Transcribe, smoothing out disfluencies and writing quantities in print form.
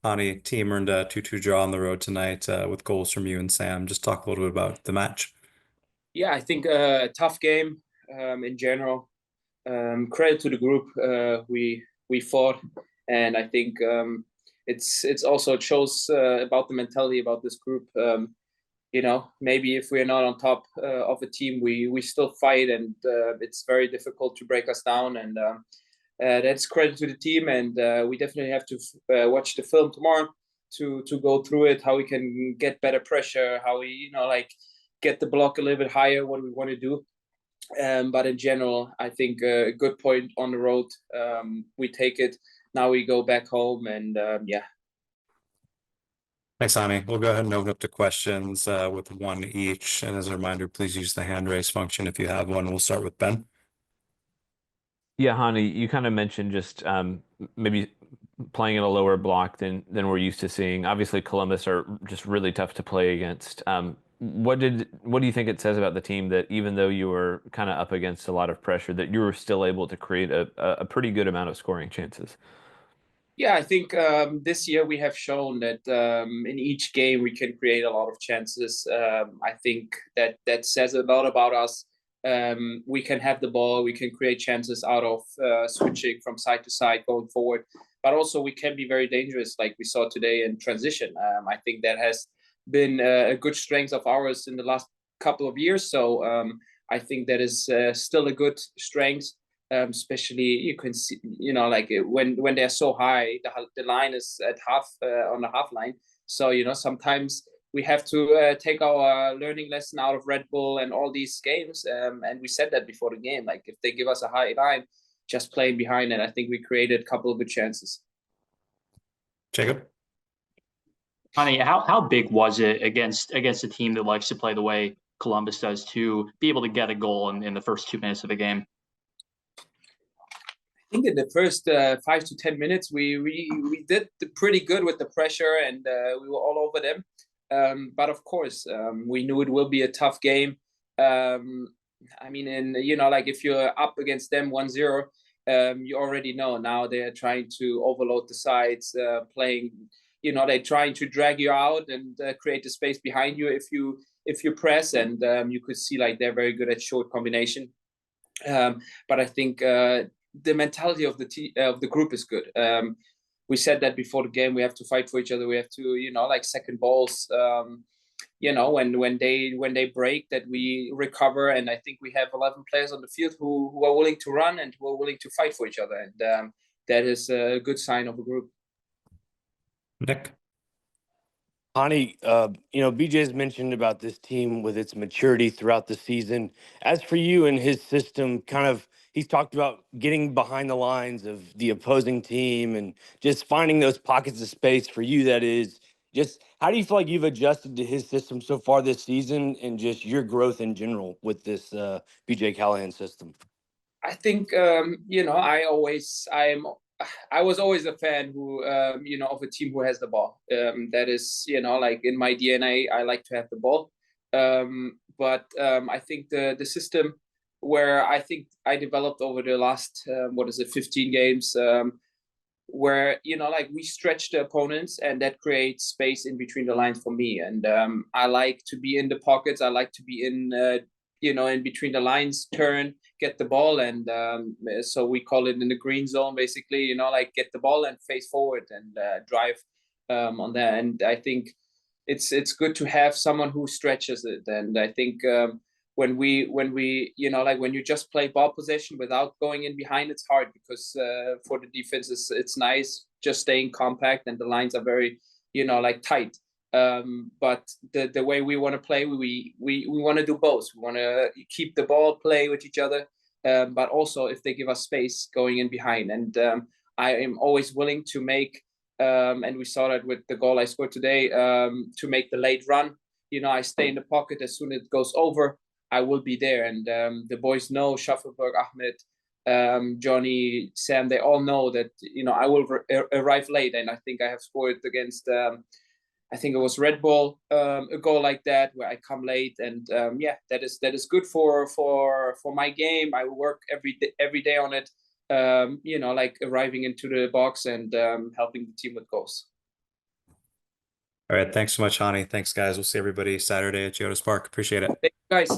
Hany, team earned a 2-2 draw on the road tonight with goals from you and Sam. Just talk a little bit about the match. Yeah, I think a tough game in general. Credit to the group. We fought, and I think it's also it shows about the mentality about this group. Maybe if we're not on top of a team, we still fight, and it's very difficult to break us down. And that's credit to the team. And we definitely have to watch the film tomorrow to go through it, how we can get better pressure, how we get the block a little bit higher, what we want to do. But in general, I think a good point on the road. We take it. Now we go back home, and yeah. Thanks, Hany. We'll go ahead and open up to questions with one each. And as a reminder, please use the hand raise function if you have one. We'll start with Ben. Yeah, Hany, you kind of mentioned just maybe playing in a lower block than we're used to seeing. Obviously, Columbus are just really tough to play against. What do you think it says about the team that even though you were kind of up against a lot of pressure, that you were still able to create a pretty good amount of scoring chances? Yeah, I think this year we have shown that in each game we can create a lot of chances. I think that says a lot about us. We can have the ball, we can create chances out of switching from side to side going forward, but also we can be very dangerous, like we saw today in transition. I think that has been a good strength of ours in the last couple of years. So I think that is still a good strength. Especially you can see, like when they're so high, the line is at half on the half line. So sometimes we have to take our learning lesson out of Red Bull and all these games. And we said that before the game, like if they give us a high line, just playing behind it, I think we created a couple of good chances. Jacob? Honey, how big was it against a team that likes to play the way Columbus does to be able to get a goal in the first 2 minutes of the game? I think in the first 5 to 10 minutes, we did pretty good with the pressure, and we were all over them. But of course, we knew it will be a tough game. I mean, like if you're up against them 1-0, you already know now they're trying to overload the sides, playing. They're trying to drag you out and create the space behind you if you press, and you could see like they're very good at short combination. But I think the mentality of the group is good. We said that before the game. We have to fight for each other. We have to, like second balls. When they break, that we recover. And I think we have 11 players on the field who are willing to run and who are willing to fight for each other. And that is a good sign of a group. Nick? Hany, BJ's mentioned about this team with its maturity throughout the season. As for you and his system, he's talked about getting behind the lines of the opposing team and just finding those pockets of space for you. That is, just how do you feel like you've adjusted to his system so far this season and just your growth in general with this BJ Callahan system? I think, I was always a fan who, of a team who has the ball. That is, like in my DNA, I like to have the ball. But I think the system where I think I developed over the last, 15 games, where, like we stretch the opponents and that creates space in between the lines for me. And I like to be in the pockets. I like to be in between the lines, turn, get the ball, and so we call it in the green zone, basically. Like get the ball and face forward and drive on that. And I think it's good to have someone who stretches it. And I think when we like when you just play ball possession without going in behind, it's hard because for the defense it's nice just staying compact and the lines are very like tight. But the way we want to play, we want to do both. We want to keep the ball, play with each other, but also if they give us space going in behind. And I am always willing to make, and we saw that with the goal I scored today, to make the late run. I stay in the pocket. As soon as it goes over, I will be there. And the boys know, Schaffelberg, Ahmed, Johnny, Sam, they all know that I will arrive late. And I think I have scored against I think it was Red Bull, a goal like that where I come late, and that is good for my game. I work every day on it, like arriving into the box and helping the team with goals. All right. Thanks so much, Hany. Thanks, guys. We'll see everybody Saturday at Geodis Park. Appreciate it. Thank you, guys.